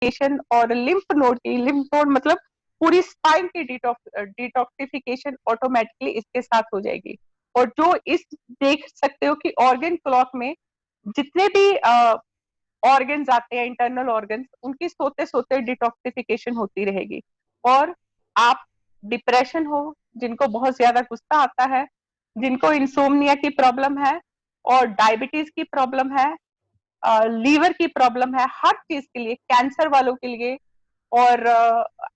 और lymph node मतलब पूरी स्पाइन की डिटॉक्सिफिकेशन ऑटोमेटिकली इसके साथ हो जाएगी। और जो इस देख सकते हो कि ऑर्गन क्लॉक में जितने भी ऑर्गन्स आते हैं, इंटरनल ऑर्गन्स, उनकी सोते सोते डिटॉक्सिफिकेशन होती रहेगी। और आप डिप्रेशन हो, जिनको बहुत ज्यादा गुस्सा आता है, जिनको इंसोम्निया की प्रॉब्लम है और डायबिटीज की प्रॉब्लम है, लीवर की प्रॉब्लम है, हर चीज के लिए, कैंसर वालों के लिए और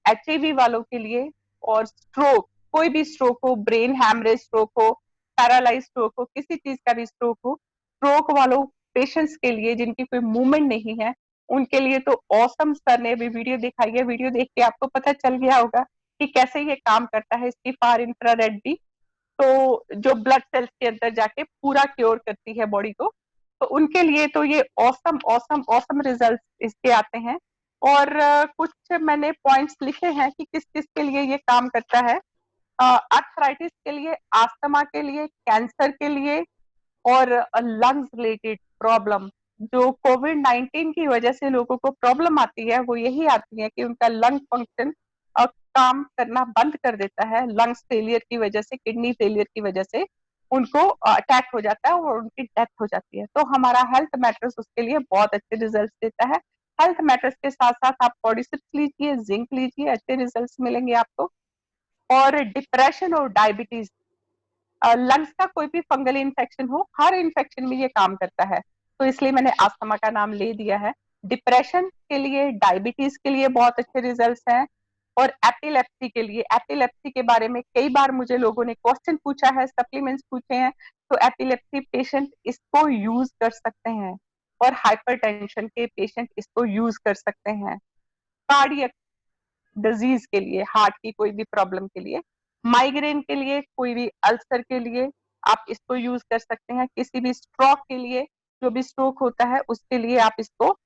एचआईवी वालों के लिए, और स्ट्रोक, कोई भी स्ट्रोक हो, ब्रेन हैमरेज स्ट्रोक हो, पैरालाइज स्ट्रोक हो, किसी चीज का भी स्ट्रोक हो, स्ट्रोक वालों पेशेंट्स के लिए जिनकी कोई मूवमेंट नहीं है, उनके लिए तो ऑसम सर ने अभी वीडियो दिखाई है। वीडियो देख के आपको पता चल गया होगा कि कैसे ये काम करता है। इसकी फार इंफ्रारेड भी, तो जो ब्लड सेल्स के अंदर जाके पूरा क्योर करती है बॉडी को, तो उनके लिए तो ये ऑसम ऑसम ऑसम रिजल्ट इसके आते हैं। और कुछ मैंने पॉइंट्स लिखे हैं कि किस किस के लिए ये काम करता है। अर्थराइटिस के लिए, आस्थमा के लिए, कैंसर के लिए, और लंग्स रिलेटेड प्रॉब्लम, जो कोविड-19 की वजह से लोगों को प्रॉब्लम आती है, वो यही आती है कि उनका लंग फंक्शन काम करना बंद कर देता है। लंग्स फेलियर की वजह से, किडनी फेलियर की वजह से उनको अटैक हो जाता है और उनकी डेथ हो जाती है। तो हमारा हेल्थ मैटर्स उसके लिए बहुत अच्छे रिजल्ट देता है। हेल्थ मैटर्स के साथ साथ आप कॉर्डिसिप्स लीजिए, जिंक लीजिए, अच्छे रिजल्ट मिलेंगे आपको। और डिप्रेशन और डायबिटीज, लंग्स का कोई भी फंगल इन्फेक्शन हो, हर इन्फेक्शन में ये काम करता है, तो इसलिए मैंने अस्थमा का नाम ले दिया है। डिप्रेशन के लिए, डायबिटीज के लिए बहुत अच्छे रिजल्ट्स हैं। और एपिलेप्सी के लिए, एपिलेप्सी के बारे में कई बार मुझे लोगों ने क्वेश्चन पूछा है, सप्लीमेंट्स पूछे हैं, तो एपिलेप्सी पेशेंट इसको यूज कर सकते हैं। और हाइपरटेंशन के पेशेंट इसको यूज कर सकते हैं। कार्डियक डिजीज के लिए, हार्ट की कोई भी प्रॉब्लम के लिए, माइग्रेन के लिए, कोई भी अल्सर के लिए आप इसको यूज कर सकते हैं। किसी भी स्ट्रोक के लिए, जो भी स्ट्रोक होता है उसके लिए आप इसको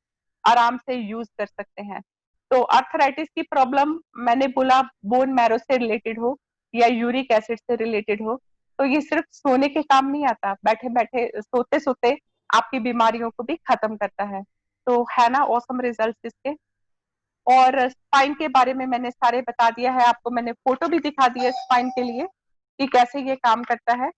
आराम से यूज कर सकते हैं। तो अर्थराइटिस की प्रॉब्लम मैंने बोला बोन मैरो से रिलेटेड हो या यूरिक एसिड से रिलेटेड हो, तो ये सिर्फ सोने के काम नहीं आता, बैठे बैठे सोते सोते आपकी बीमारियों को भी खत्म करता है। तो है ना ऑसम रिजल्ट इसके। और स्पाइन के बारे में मैंने सारे बता दिया है आपको, मैंने फोटो भी दिखा दी है स्पाइन के लिए कि कैसे ये काम करता है।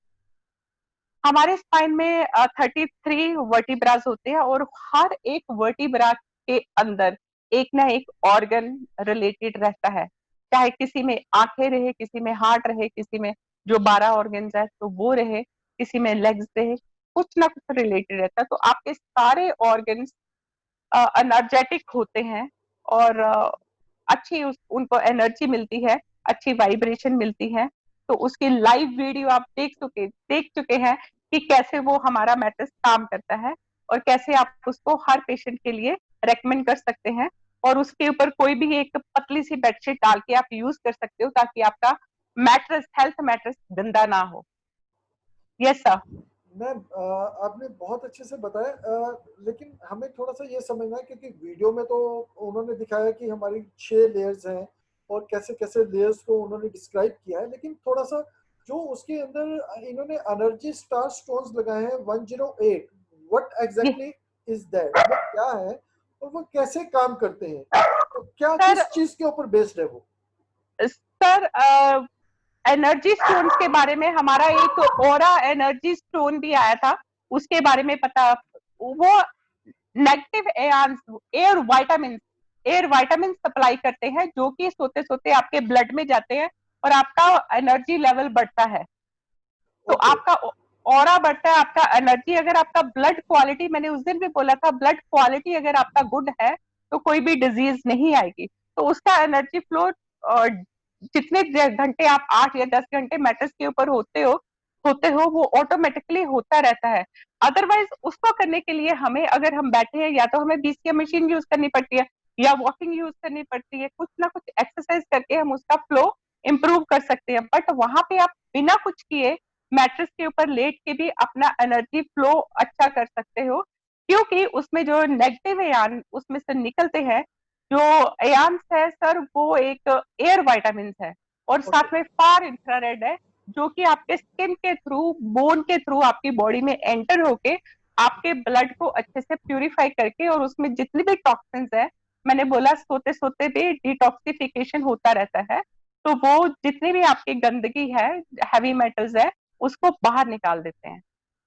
हमारे स्पाइन में 33 वर्टिब्रास होते हैं और हर एक वर्टिब्रा के अंदर एक ना एक ऑर्गन रिलेटेड रहता है। चाहे किसी में आंखें रहे, किसी में हार्ट रहे, किसी में जो 12 ऑर्गन्स है तो वो रहे, किसी में लेग्स रहे, कुछ ना कुछ रिलेटेड रहता है। तो आपके सारे ऑर्गन्स एनर्जेटिक होते हैं और अच्छी उनको एनर्जी मिलती है, अच्छी वाइब्रेशन मिलती है। तो उसकी लाइव वीडियो आप देख चुके हैं कि कैसे वो हमारा मैट्रेस काम करता है और कैसे आप उसको हर पेशेंट के लिए रेकमेंड कर सकते हैं। और उसके ऊपर कोई भी एक पतली सी बेडशीट डाल के आप यूज कर सकते हो ताकि आपका मैट्रेस, हेल्थ मैट्रेस गंदा ना हो। Yes sir. मैम आपने बहुत अच्छे से बताया, लेकिन हमें थोड़ा सा ये समझना है क्योंकि वीडियो में तो उन्होंने दिखाया कि हमारी 6 लेयर्स हैं और कैसे कैसे लेयर्स को उन्होंने डिस्क्राइब किया है, लेकिन थोड़ा सा जो उसके अंदर इन्होंने एनर्जी स्टार स्टोन्स लगाए हैं 108, व्हाट एग्जैक्टली इज दैट, वो क्या है और वो कैसे काम करते हैं, तो क्या सर किस चीज के ऊपर बेस्ड है वो? सर एनर्जी स्टोन के बारे में हमारा एक ओरा एनर्जी स्टोन भी आया था, उसके बारे में पता, वो नेगेटिव एयर वाइटामिन सप्लाई करते हैं जो कि सोते सोते आपके ब्लड में जाते हैं और आपका एनर्जी लेवल बढ़ता है। तो ओके। आपका ऑरा बढ़ता है, आपका एनर्जी, अगर आपका ब्लड क्वालिटी, मैंने उस दिन भी बोला था, ब्लड क्वालिटी अगर आपका गुड है तो कोई भी डिजीज नहीं आएगी। तो उसका एनर्जी फ्लो जितने घंटे आप 8 या 10 घंटे मैट्रेस के ऊपर होते हो वो ऑटोमेटिकली होता रहता है। अदरवाइज उसको करने के लिए हमें, अगर हम बैठे हैं, या तो हमें बीसीएम मशीन यूज करनी पड़ती है या वॉकिंग यूज करनी पड़ती है, कुछ ना कुछ एक्सरसाइज करके हम उसका फ्लो इंप्रूव कर सकते हैं। बट वहां पे आप बिना कुछ किए मैट्रेस के ऊपर लेट के भी अपना एनर्जी फ्लो अच्छा कर सकते हो, क्योंकि उसमें जो नेगेटिव आयन उसमें से निकलते हैं, जो आयन्स है सर, वो एक एयर वाइटामिन है और ओके। साथ में फार इंफ्रारेड है, जो कि आपके स्किन के थ्रू, बोन के थ्रू आपकी बॉडी में एंटर होके आपके ब्लड को अच्छे से प्यूरिफाई करके और उसमें जितनी भी टॉक्सिन्स है मैंने बोला सोते सोते भी डिटॉक्सिफिकेशन होता रहता है, तो वो जितनी भी आपकी गंदगी है, हैवी मेटल्स है, उसको बाहर निकाल देते हैं।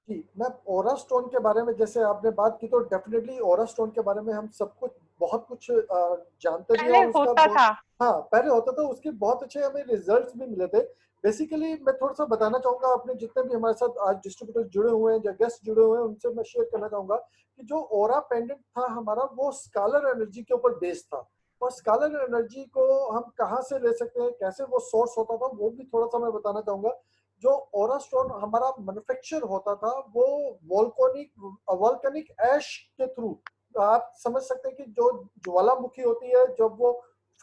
जी मैम, ओरा स्टोन के बारे में जैसे आपने बात की, तो डेफिनेटली ओरा स्टोन के बारे में हम सब कुछ बहुत कुछ जानते भी हैं, पहले और उसका होता बहुत, था। हाँ पहले होता था, उसके बहुत अच्छे हमें रिजल्ट्स भी मिले थे। बेसिकली मैं थोड़ा सा बताना चाहूंगा, अपने जितने भी हमारे साथ आज डिस्ट्रीब्यूटर जुड़े हुए हैं या गेस्ट जुड़े हुए हैं, उनसे मैं शेयर करना चाहूंगा कि जो ओरा पेंडेंट था हमारा, वो स्कालर एनर्जी के ऊपर बेस्ड था। और स्कालर एनर्जी को हम कहाँ से ले सकते हैं, कैसे वो सोर्स होता था, वो भी थोड़ा सा मैं बताना चाहूंगा। जो ओरा स्टोन हमारा मैन्युफैक्चर होता था, वो वॉल्केनिक ऐश के थ्रू, आप समझ सकते हैं कि जो ज्वालामुखी होती है, जब वो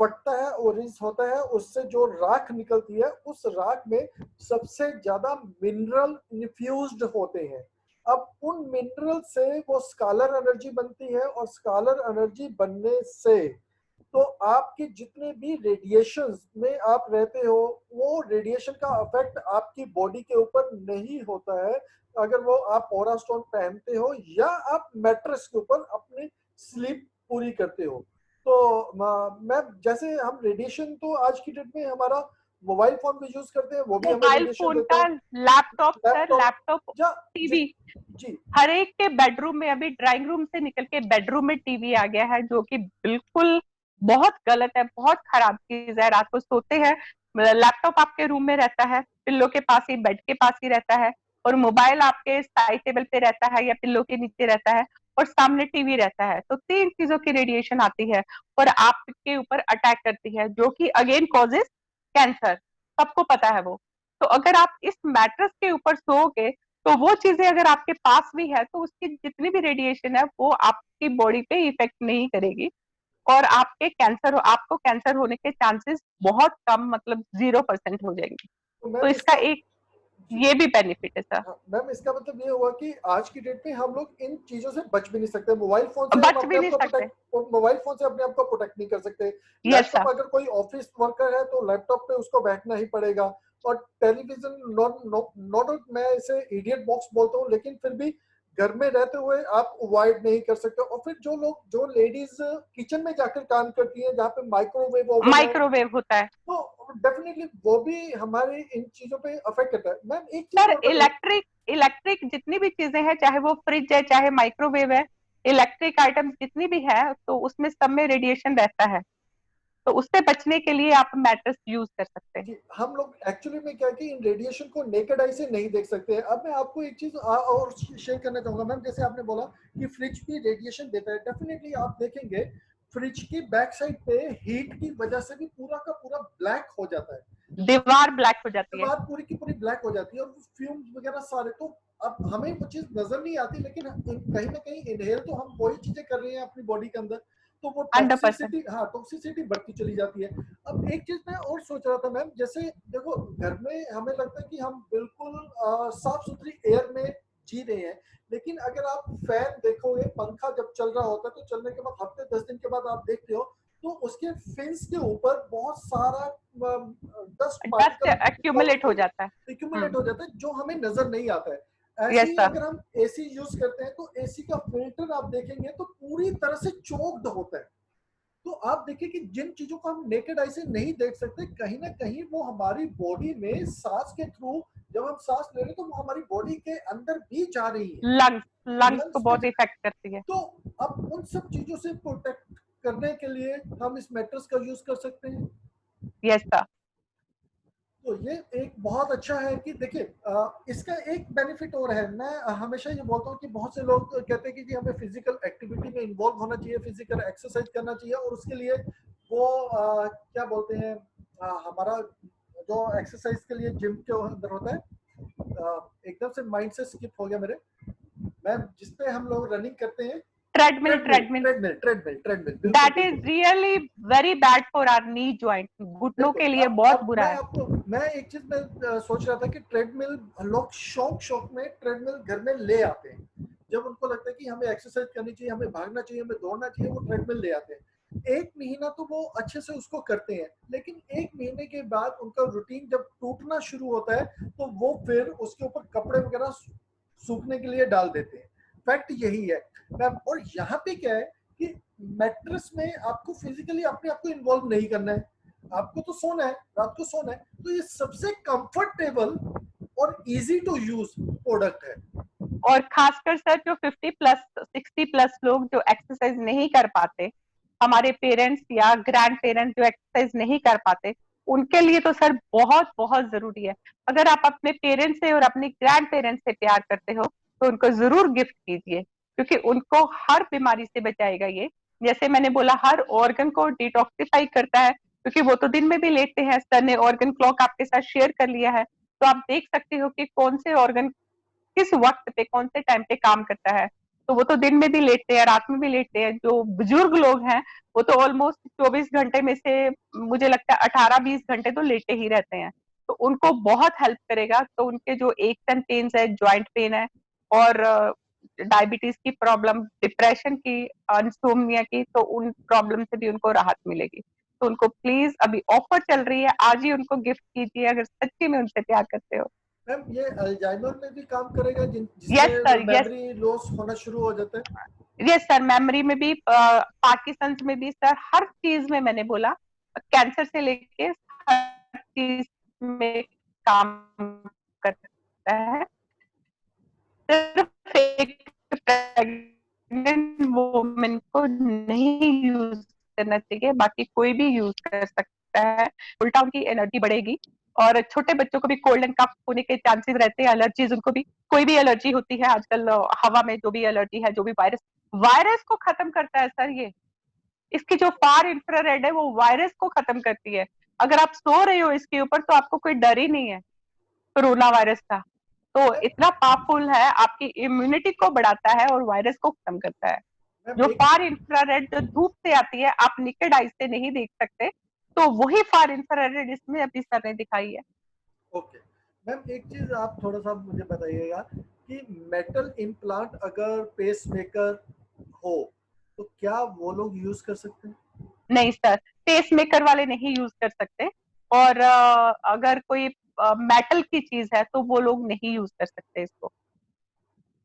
फटता है ओरिज होता है, उससे जो राख निकलती है, उस राख में सबसे ज्यादा मिनरल इन्फ्यूज्ड होते हैं। अब उन मिनरल से वो स्कालर एनर्जी बनती है, और स्कालर एनर्जी बनने से तो आपके जितने भी रेडिएशन में आप रहते हो, वो रेडिएशन का इफेक्ट आपकी बॉडी के ऊपर नहीं होता है, अगर वो आप ओरा स्टोन पहनते हो या आप मैट्रेस के ऊपर अपनी स्लीप पूरी करते हो। तो मैं जैसे हम रेडिएशन, तो आज की डेट में हमारा मोबाइल फोन भी यूज करते हैं, वो भी हमें मोबाइल रेडिएशन फोन देता का, है। लैपटॉप सर, लैपटॉप लैपटॉप, या टीवी, जी हर एक के बेडरूम में, अभी ड्राइंग रूम से निकल के बेडरूम में टीवी आ गया है, जो कि बिल्कुल बहुत गलत है, बहुत खराब चीज है। रात को सोते हैं, लैपटॉप आपके रूम में रहता है, पिल्लो के पास ही, बेड के पास ही रहता है, और मोबाइल आपके साइड टेबल पे रहता है या पिल्लो के नीचे रहता है, और सामने टीवी रहता है, तो तीन चीजों की रेडिएशन आती है और आपके ऊपर अटैक करती है, जो कि अगेन कॉजेज कैंसर। सबको पता है वो। तो अगर आप इस मैट्रेस के ऊपर सोओगे, तो वो चीजें अगर आपके पास भी है, तो उसकी जितनी भी रेडिएशन है वो आपकी बॉडी पे इफेक्ट नहीं करेगी, और आपको कैंसर होने के चांसेस बहुत कम, मतलब 0% हो जाएंगे। तो तो मैम इसका इसका, एक जी ये भी बेनिफिट है सर। हाँ मैम, इसका मतलब ये हुआ कि आज की डेट में हम लोग इन चीजों से बच भी नहीं सकते। मोबाइल फोन से हम बच अपने भी आप नहीं को सकते। प्रोटेक्ट, मोबाइल फोन से अपने आप को प्रोटेक्ट नहीं कर सकते। Yes laptop, sir. अगर कोई ऑफिस वर्कर है तो लैपटॉप पे उसको बैठना ही पड़ेगा। और टेलीविजन, नॉट नॉट मैं इसे इडियट बॉक्स बोलता हूँ, लेकिन फिर भी घर में रहते हुए आप अवॉइड नहीं कर सकते। और फिर जो लोग, जो लेडीज किचन में जाकर काम करती हैं, जहाँ पे माइक्रोवेव ओवन है, माइक्रोवेव होता है। तो डेफिनेटली वो भी हमारे इन चीजों पे अफेक्ट करता है। मैम एक चीज सर और बताइए। इलेक्ट्रिक इलेक्ट्रिक जितनी भी चीजें हैं, चाहे वो फ्रिज है, चाहे माइक्रोवेव है, इलेक्ट्रिक आइटम जितनी भी है, तो उसमें सब में रेडिएशन रहता है। तो उससे बचने के लिए आप मैट्रेस यूज कर सकते हैं। जी, हम लोग एक्चुअली में क्या है कि इन रेडिएशन को नेकेड आई से नहीं देख सकते हैं। अब मैं आपको एक चीज और शेयर करना चाहूंगा मैम, जैसे आपने बोला कि फ्रिज भी रेडिएशन देता है, डेफिनेटली आप देखेंगे फ्रिज की बैक साइड पे हीट की वजह से भी पूरा का पूरा ब्लैक हो जाता है। दीवार ब्लैक हो जाती है। दीवार पूरी की पूरी ब्लैक हो जाती है, और फ्यूम्स वगैरह सारे, तो अब हमें वो चीज नजर नहीं आती, लेकिन कहीं ना कहीं इनहेल तो हम वही चीजें कर रहे हैं अपनी बॉडी के अंदर, तो वो 100%। टॉक्सिसिटी, हाँ टॉक्सिसिटी बढ़ती चली जाती है। अब एक चीज मैं और सोच रहा था मैम, जैसे देखो घर में हमें लगता है कि हम बिल्कुल साफ सुथरी एयर में जी रहे हैं, लेकिन अगर आप फैन देखोगे, पंखा जब चल रहा होता है, तो चलने के बाद हफ्ते 10 दिन के बाद आप देखते हो, तो उसके फिन्स के ऊपर बहुत सारा डस्ट डस्ट पार्टिकल एक्यूमुलेट हो जाता है। एक्यूमुलेट हो जाता है, जो हमें नजर नहीं आता है। ऐसे यस ही सर। अगर हम एसी यूज करते हैं, तो एसी का फिल्टर आप देखेंगे तो पूरी तरह से चोक्ड होता है। तो आप देखिए कि जिन चीजों को हम नेकेड आई से नहीं देख सकते, कहीं ना कहीं वो हमारी बॉडी में सांस के थ्रू, जब हम सांस ले रहे हैं, तो वो हमारी बॉडी के अंदर भी जा रही है, लंग्स लंग्स को लंग्स में बहुत इफेक्ट करती है। तो अब उन सब चीजों से प्रोटेक्ट करने के लिए हम इस मैट्रेस का यूज कर सकते हैं। Yes sir. तो ये एक बहुत अच्छा है कि देखिए, इसका एक बेनिफिट और है। मैं हमेशा ये बोलता हूँ कि बहुत से लोग कहते हैं कि जी हमें फिजिकल एक्टिविटी में इन्वॉल्व होना चाहिए, फिजिकल एक्सरसाइज करना चाहिए, और उसके लिए वो क्या बोलते हैं, हमारा जो एक्सरसाइज के लिए जिम के अंदर होता है, एकदम से माइंड से स्किप हो गया मेरे, मैम जिसपे हम लोग रनिंग करते हैं, treadmill, treadmill treadmill. Treadmill treadmill treadmill, बिल्कुल दैट इज बिल्कुल। Really very bad for our knee joint, घुटनों बिल्कुल, के लिए बहुत अब बुरा मैं है। आपको, मैं एक चीज मैं सोच रहा था कि ट्रेडमिल, लोग शौक शौक में ट्रेडमिल घर में ले आते हैं, जब उनको लगता है कि हमें एक्सरसाइज करनी चाहिए, हमें भागना चाहिए, हमें दौड़ना चाहिए, वो ट्रेडमिल ले आते हैं। एक महीना तो वो अच्छे से उसको करते हैं, लेकिन एक महीने के बाद उनका रूटीन जब टूटना शुरू होता है, तो वो फिर उसके ऊपर कपड़े वगैरह सूखने के लिए डाल देते हैं। फैक्ट यही है मैम। और यहाँ पे क्या है कि मैट्रेस में आपको फिजिकली अपने आप को इन्वॉल्व नहीं करना है, आपको तो सोना है, रात को सोना है, तो ये सबसे कंफर्टेबल और इजी टू यूज प्रोडक्ट है। और खासकर सर जो 50 प्लस 60 प्लस लोग जो एक्सरसाइज नहीं कर पाते, हमारे पेरेंट्स या ग्रैंड पेरेंट्स जो एक्सरसाइज नहीं कर पाते, उनके लिए तो सर बहुत बहुत जरूरी है। अगर आप अपने पेरेंट्स से और अपने ग्रैंड पेरेंट्स से प्यार करते हो तो उनको जरूर गिफ्ट कीजिए, क्योंकि उनको हर बीमारी से बचाएगा ये। जैसे मैंने बोला, हर ऑर्गन को डिटॉक्सिफाई करता है, क्योंकि वो तो दिन में भी लेटते हैं। सर ने ऑर्गन क्लॉक आपके साथ शेयर कर लिया है, तो आप देख सकते हो कि कौन से ऑर्गन किस वक्त पे कौन से टाइम पे काम करता है। तो वो तो दिन में भी लेटते हैं, रात में भी लेटते हैं। जो बुजुर्ग लोग हैं वो तो ऑलमोस्ट 24 घंटे में से मुझे लगता है 18-20 घंटे तो लेटे ही रहते हैं। तो उनको बहुत हेल्प करेगा। तो उनके जो एक्स एंड पेन्स है, ज्वाइंट पेन है, और डायबिटीज की प्रॉब्लम, डिप्रेशन की, इंसोम्निया की, तो उन प्रॉब्लम से भी उनको राहत मिलेगी। तो उनको प्लीज, अभी ऑफर चल रही है, आज ही उनको गिफ्ट कीजिए अगर सच्ची में उनसे प्यार करते हो। मैम ये अल्जाइमर में भी काम करेगा, यस जिसमें सर, यस। मेमोरी लॉस होना शुरू हो जाता है? यस सर, मेमोरी में भी, पार्किंसंस में भी सर, हर चीज में मैंने बोला, कैंसर से लेके हर चीज में काम करता है। सिर्फ एक प्रेग्नेंट वुमेन को नहीं यूज करना चाहिए, बाकी कोई भी यूज कर सकता है। उल्टा उनकी एनर्जी बढ़ेगी। और छोटे बच्चों को भी कोल्ड एंड कफ होने के चांसेस रहते हैं, एलर्जीज उनको भी, कोई भी एलर्जी होती है आजकल, हवा में जो भी एलर्जी है, जो भी वायरस, वायरस को खत्म करता है सर ये। इसकी जो फार इंफ्रारेड है वो वायरस को खत्म करती है। अगर आप सो रहे हो इसके ऊपर तो आपको कोई डर ही नहीं है कोरोना वायरस का। तो मैम इतना पावरफुल है, आपकी इम्यूनिटी को बढ़ाता है और वायरस को खत्म करता है। मैम जो एक फार इंफ्रारेड जो धूप से आती है, आप निकेड आई से नहीं देख सकते, तो वही फार इंफ्रारेड इसमें अभी सर ने दिखाई है। ओके मैम, एक चीज आप थोड़ा सा मुझे बताइएगा कि मेटल इम्प्लांट अगर पेस मेकर हो तो क्या वो लोग यूज कर सकते हैं? नहीं सर, पेस मेकर वाले नहीं यूज कर सकते। और अगर कोई मेटल की चीज है तो वो लोग नहीं यूज कर सकते इसको।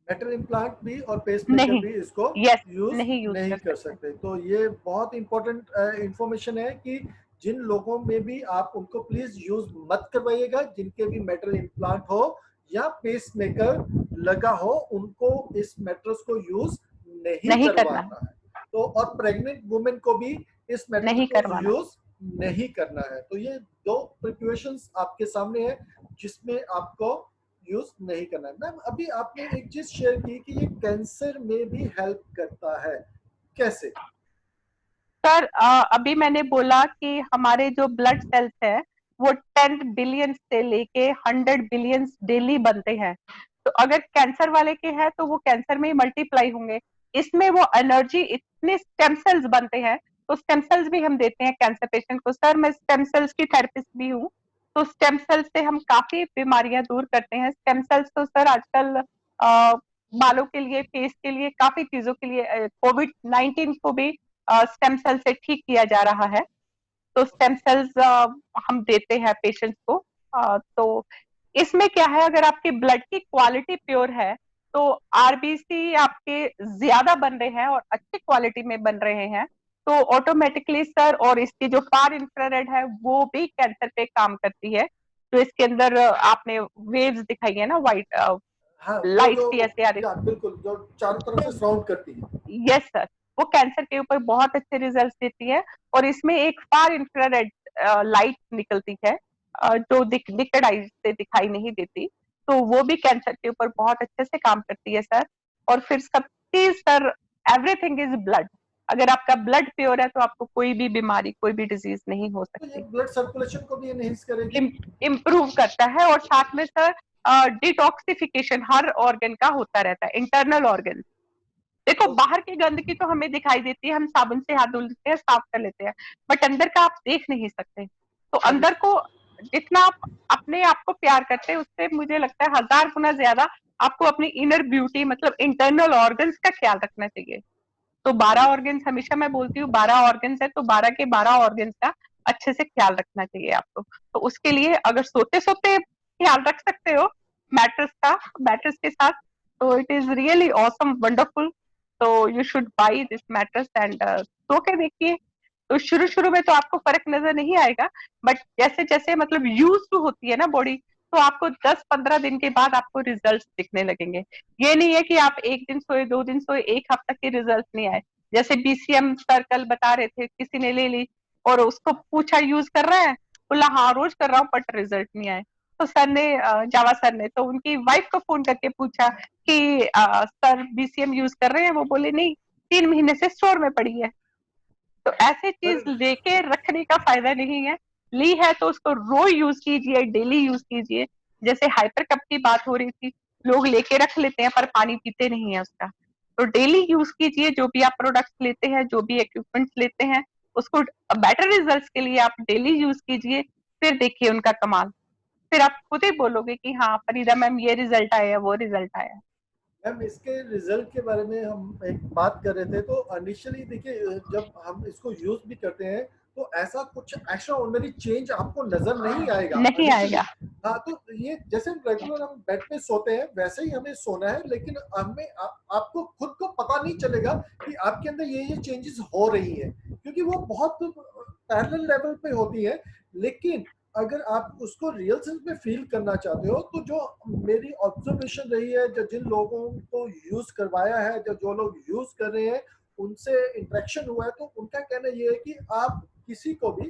मेटल इम्प्लांट भी और पेस मेकर नहीं। भी इसको यस। यूज नहीं यूज नहीं कर कर सकते। सकते। तो ये बहुत इंपॉर्टेंट इंफॉर्मेशन है कि जिन लोगों में भी आप उनको प्लीज यूज मत करवाइएगा, जिनके भी मेटल इम्प्लांट हो या पेस मेकर लगा हो, उनको इस मैट्रेस को यूज नहीं नहीं करना है। करवाना है। तो और प्रेग्नेंट वुमेन को भी इस मैट्रेस नहीं को करवाना। यूज नहीं करना है। तो ये दो प्रिकॉशंस आपके सामने है जिसमें आपको यूज नहीं करना है। मैम अभी आपने एक चीज शेयर की कि ये कैंसर में भी हेल्प करता है, कैसे? सर अभी मैंने बोला कि हमारे जो ब्लड सेल्स है वो 10 बिलियन से लेके 100 बिलियन डेली बनते हैं। तो अगर कैंसर वाले के हैं तो वो कैंसर में ही मल्टीप्लाई होंगे। इसमें वो एनर्जी, इतने स्टेम सेल्स बनते हैं। तो स्टेम सेल्स भी हम देते हैं कैंसर पेशेंट को। सर मैं स्टेम सेल्स की थेरेपिस्ट भी हूँ। तो स्टेम सेल्स से हम काफी बीमारियां दूर करते हैं। स्टेम सेल्स तो सर आजकल बालों के लिए, फेस के लिए, काफी चीजों के लिए, कोविड-19 को भी स्टेम सेल से ठीक किया जा रहा है। तो स्टेम सेल्स हम देते हैं पेशेंट्स को। तो इसमें क्या है, अगर आपके ब्लड की क्वालिटी प्योर है तो आरबीसी आपके ज्यादा बन रहे हैं और अच्छी क्वालिटी में बन रहे हैं, तो ऑटोमेटिकली सर, और इसकी जो फार इंफ्रारेड है वो भी कैंसर पे काम करती है। तो इसके अंदर आपने वेव्स दिखाई है ना, व्हाइट हाँ, वो लाइट जो, सी ऐसे आ रही। या बिल्कुल, जो चारों तरफ से सराउंड करती है। यस सर, वो कैंसर के ऊपर बहुत अच्छे रिजल्ट देती है। और इसमें एक फार इंफ्रारेड लाइट निकलती है, जो निकड आई से दिखाई नहीं देती। तो वो भी कैंसर के ऊपर बहुत अच्छे से काम करती है सर। और फिर सब चीज सर, एवरीथिंग इज ब्लड। अगर आपका ब्लड प्योर है तो आपको कोई भी बीमारी, कोई भी डिजीज नहीं हो तो ये सकती। ब्लड सर्कुलेशन को भी एनहेंस करेगी? इम्प्रूव करता है, और साथ में सर डिटॉक्सिफिकेशन हर ऑर्गन का होता रहता है, इंटरनल ऑर्गन। देखो, ओके। बाहर की गंदगी तो हमें दिखाई देती है, हम साबुन से हाथ धो लेते हैं, साफ कर लेते हैं, बट अंदर का आप देख नहीं सकते। तो हाँ जी। अंदर को जितना आप अपने आप को प्यार करते हैं, उससे मुझे लगता है 1000 गुना ज्यादा आपको अपनी इनर ब्यूटी, मतलब इंटरनल ऑर्गन्स का ख्याल रखना चाहिए। तो 12 ऑर्गन्स, हमेशा मैं बोलती हूँ 12 ऑर्गन्स है, तो 12 के 12 ऑर्गन्स का अच्छे से ख्याल रखना चाहिए आपको। तो उसके लिए अगर सोते सोते ख्याल रख सकते हो मैट्रेस का, मैट्रेस के साथ, तो it is really awesome, wonderful. तो you should buy this mattress and सो के देखिए। तो शुरू शुरू में तो आपको फर्क नजर नहीं आएगा, बट जैसे जैसे मतलब यूज टू होती है ना बॉडी, तो आपको 10-15 दिन के बाद आपको रिजल्ट दिखने लगेंगे। ये नहीं है कि आप एक दिन सोए, 2 दिन सोए, एक हफ्ता के रिजल्ट नहीं आए। जैसे बीसीएम सर्कल बता रहे थे, किसी ने ले ली और उसको पूछा यूज कर रहा है, बोला हाँ रोज कर रहा हूँ, बट रिजल्ट नहीं आए। तो सर ने, जावा सर ने तो उनकी वाइफ को फोन करके पूछा कि सर बीसीएम यूज कर रहे हैं? वो बोले नहीं, 3 महीने से स्टोर में पड़ी है। तो ऐसे चीज पर लेके रखने का फायदा नहीं है। ली है तो उसको रोज यूज कीजिए, डेली यूज कीजिए। जैसे हाइपर कप की बात हो रही थी, लोग लेके रख लेते हैं पर पानी पीते नहीं है उसका। तो डेली यूज कीजिए, जो भी आप प्रोडक्ट्स लेते हैं, जो भी इक्विपमेंट्स लेते हैं, उसको बेटर रिजल्ट्स के लिए आप डेली यूज कीजिए। फिर देखिए उनका कमाल। फिर आप खुद ही बोलोगे कि हाँ फरीदा मैम ये रिजल्ट आया, वो रिजल्ट आया। मैम इसके रिजल्ट के बारे में हम एक बात कर रहे थे, तो इनिशियली देखिए जब हम इसको यूज भी करते हैं तो ऐसा कुछ एक्स्ट्रा ऑर्डिनरी चेंज आपको नजर नहीं आएगा नहीं इनिशियली। आएगा। हाँ, तो ये जैसे रेगुलर हम बेड पे सोते हैं वैसे ही हमें सोना है, लेकिन हमें आपको खुद को पता नहीं चलेगा कि आपके अंदर ये चेंजेस हो रही है, क्योंकि वो बहुत पैरेलल लेवल पे होती है। लेकिन अगर आप उसको रियल सेंस में फील करना चाहते हो, तो जो मेरी ऑब्जर्वेशन रही है, जो जिन लोगों को यूज करवाया है, जो लोग यूज कर रहे हैं, उनसे इंटरेक्शन हुआ है, तो उनका कहना ये है कि आप किसी को भी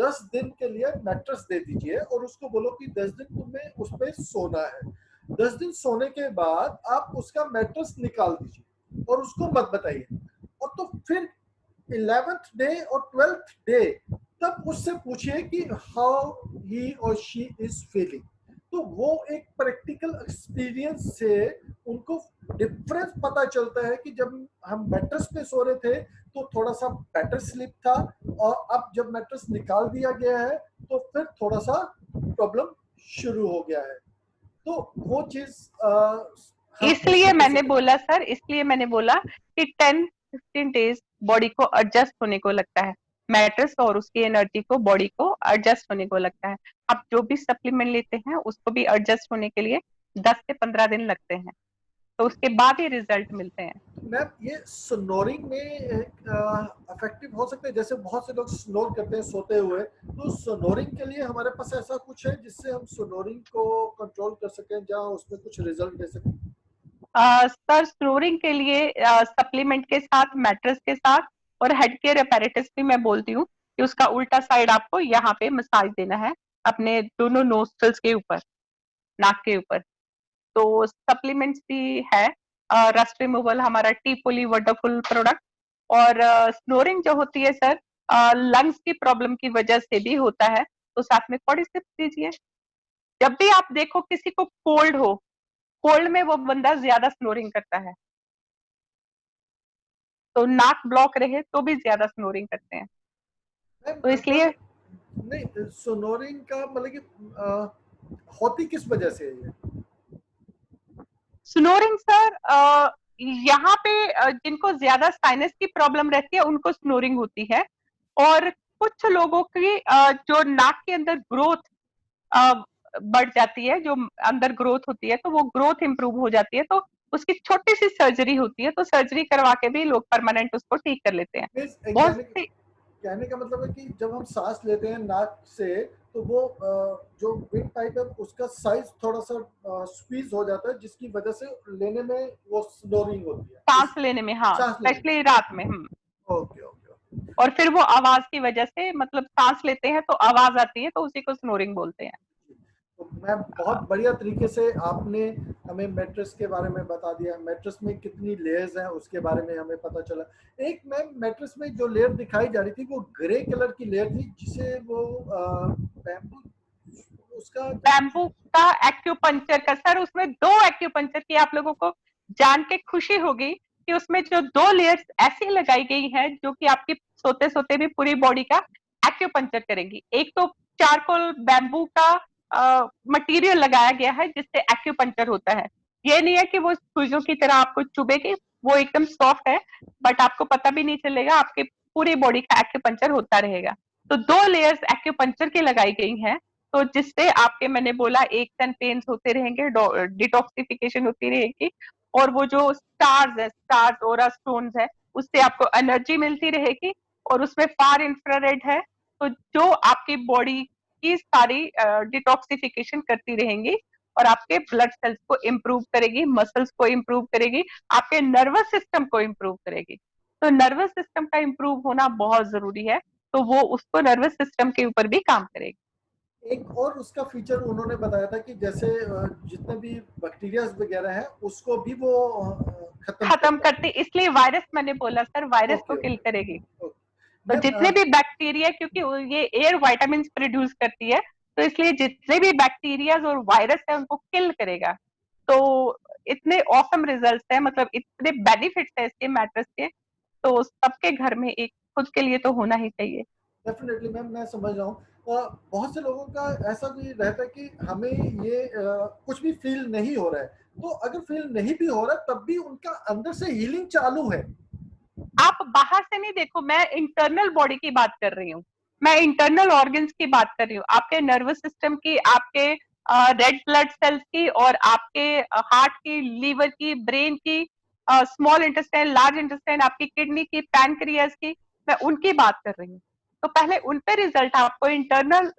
10 दिन के लिए मैट्रेस दे दीजिए और उसको बोलो कि 10 दिन तुम्हें उस पर सोना है। 10 दिन सोने के बाद आप उसका मैट्रेस निकाल दीजिए और उसको मत बताइए। और तो फिर 11th डे और 12th डे तब उससे पूछिए कि हाउ ही और शी इज फीलिंग। तो वो एक प्रैक्टिकल एक्सपीरियंस से उनको डिफरेंस पता चलता है कि जब हम मैट्रेस पे सो रहे थे तो थोड़ा सा बेटर स्लीप था, और अब जब मैट्रेस निकाल दिया गया है तो फिर थोड़ा सा प्रॉब्लम शुरू हो गया है। तो वो चीज हम इस इसलिए वजह से मैंने बोला सर, इसलिए मैंने बोला कि 10-15 डेज बॉडी को एडजस्ट होने को लगता है। मैट्रेस और उसकी एनर्जी को, बॉडी को एडजस्ट होने को लगता है। आप जो भी सप्लीमेंट लेते हैं उसको भी एडजस्ट होने के लिए 10 से 15 दिन लगते हैं, तो उसके बाद ही रिजल्ट मिलते हैं। मैम ये स्नोरिंग में अफेक्टिव हो सकते हैं, जैसे बहुत से लोग स्नोर करते हैं सोते हुए, तो स्नोरिंग के लिए हमारे पास ऐसा कुछ है जिससे हम स्नोरिंग को कंट्रोल कर सकें, जहाँ उसमें कुछ रिजल्ट दे सकें? सर स्नोरिंग के लिए सप्लीमेंट के साथ, मैट्रेस के साथ और हेड केयर अपैरेटस भी मैं बोलती हूँ कि उसका उल्टा साइड आपको यहाँ पे मसाज देना है, अपने दोनों नोस्ट्रल्स के ऊपर, नाक के ऊपर। तो सप्लीमेंट्स भी है, रस्ट रिमूवल हमारा टी पोली वंडरफुल प्रोडक्ट। और स्नोरिंग जो होती है सर, लंग्स की प्रॉब्लम की वजह से भी होता है, तो साथ में कॉर्डिसेप्स दीजिए। जब भी आप देखो किसी को कोल्ड हो, कोल्ड में वो बंदा ज्यादा स्नोरिंग करता है, तो नाक ब्लॉक रहे तो भी ज्यादा स्नोरिंग करते हैं। मैम तो पर इसलिए नहीं, स्नोरिंग का मतलब कि होती किस वजह से है ये? स्नोरिंग सर, यहाँ पे जिनको ज्यादा साइनस की प्रॉब्लम रहती है उनको स्नोरिंग होती है। और कुछ लोगों की जो नाक के अंदर ग्रोथ बढ़ जाती है, जो अंदर ग्रोथ होती है, तो वो ग्रोथ इंप्रूव हो जाती है, तो उसकी छोटी सी सर्जरी होती है, तो सर्जरी करवा के भी लोग परमानेंट उसको ठीक कर लेते हैं। मीन्स बहुत सी कहने का मतलब है कि जब हम सांस लेते हैं नाक से, तो वो जो विंड पाइप है उसका साइज थोड़ा सा स्क्वीज हो जाता है, जिसकी वजह से लेने में वो स्नोरिंग होती है सांस लेने में, हाँ सांस लेने स्पेशली में। रात में। Okay okay okay. और फिर वो आवाज की वजह से, मतलब सांस लेते हैं तो आवाज आती है, तो उसी को स्नोरिंग बोलते हैं। तो मैम बहुत बढ़िया तरीके से आपने हमें मैट्रेस के बारे में बता दिया, मैट्रेस में कितनी लेयर्स हैं उसके बारे में हमें पता चला। एक मैम मैट्रेस में जो लेयर दिखाई जा रही थी वो ग्रे कलर की लेयर थी, जिसे वो बैम्बू उसका बैम्बू का एक्यूपंक्चर का सर, उसमें 2 एक्यूपंक्चर की आप लोगों को जान के खुशी होगी कि उसमें जो 2 लेयर्स ऐसी लगाई गई है जो कि आपकी सोते सोते भी पूरी बॉडी का एक्यूपंक्चर करेंगी। एक तो चारकोल बैम्बू का मटेरियल लगाया गया है जिससे एक्यूपंक्चर होता है। ये नहीं है कि वो सुइयों की तरह आपको चुभेगी, वो एकदम सॉफ्ट है, बट आपको पता भी नहीं चलेगा, आपके पूरी बॉडी का एक्यूपंक्चर होता रहेगा। तो 2 लेयर्स एक्यूपंक्चर की लगाई गई हैं, तो जिससे आपके, मैंने बोला, एक एंड पेन्स होते रहेंगे, डिटॉक्सिफिकेशन होती रहेगी, और वो जो स्टार्स है, स्टार्स ओरा स्टोन्स है, उससे आपको एनर्जी मिलती रहेगी, और उसमें फार इंफ्रारेड है, तो जो आपकी बॉडी की सारी डिटॉक्सिफिकेशन करती रहेंगी, और आपके ब्लड सेल्स को इम्प्रूव करेगी, मसल्स को इम्प्रूव करेगी, आपके नर्वस सिस्टम को इम्प्रूव करेगी। तो नर्वस सिस्टम का इम्प्रूव होना बहुत जरूरी है, तो वो उसको नर्वस सिस्टम के ऊपर भी काम करेगी। एक और उसका फीचर उन्होंने बताया था कि जैसे जितने भी बैक्टीरिया वगैरह है उसको भी वो खत्म खत्म करता करती, इसलिए वायरस मैंने बोला सर, है। वायरस को ओके किल ओके करेगी। ओके तो मैम जितने भी बैक्टीरिया, क्योंकि ये एयर वाइटामिन प्रोड्यूस करती है, तो इसलिए जितने भी बैक्टीरिया और वायरस है उनको किल करेगा। तो इतने ऑसम रिजल्ट्स है, मतलब इतने बेनिफिट्स है इसके मैट्रेस के, तो सबके घर में एक खुद के लिए तो होना ही चाहिए। डेफिनेटली मैम मैं समझ रहा हूँ। बहुत से लोगों का ऐसा भी रहता है कि हमें ये कुछ भी फील नहीं हो रहा है, तो अगर फील नहीं भी हो रहा है तब भी उनका अंदर से हीलिंग चालू है। आप बाहर से नहीं देखो, मैं इंटरनल बॉडी की बात कर रही हूँ, मैं इंटरनल ऑर्गन्स की बात कर रही हूँ, आपके नर्वस सिस्टम की, आपके रेड ब्लड सेल्स की, और आपके हार्ट की, लीवर की, ब्रेन की, स्मॉल इंटेस्टाइन, लार्ज इंटेस्टाइन, आपकी किडनी की, पैनक्रियाज की, मैं उनकी बात कर रही हूँ। तो पहले उन पे रिजल्ट, आपको इंटरनल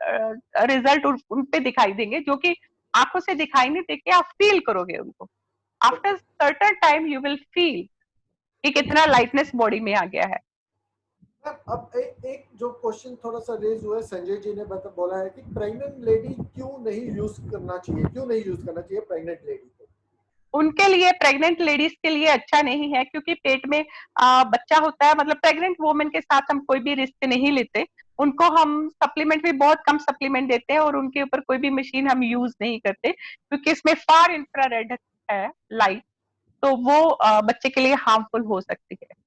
रिजल्ट उन पे दिखाई देंगे, जो कि आंखों से दिखाई नहीं देंगे, आप फील करोगे उनको। After certain time you will feel कि कितना लाइटनेस बॉडी में आ गया है। मैम अब एक जो क्वेश्चन थोड़ा सा रेज हुआ है, संजय जी ने बोला है कि प्रेग्नेंट लेडी क्यों नहीं यूज करना चाहिए, क्यों नहीं यूज करना चाहिए प्रेग्नेंट लेडी को। उनके लिए, प्रेग्नेंट लेडीज के लिए अच्छा नहीं है, क्योंकि पेट में बच्चा होता है, मतलब प्रेग्नेंट वुमेन के साथ हम कोई भी रिस्क नहीं लेते। उनको हम सप्लीमेंट भी बहुत कम सप्लीमेंट देते हैं, और उनके ऊपर कोई भी मशीन हम यूज नहीं करते, क्योंकि इसमें फार इंफ्रारेड है लाइट, तो वो बच्चे के लिए हार्मफुल हो सकती है।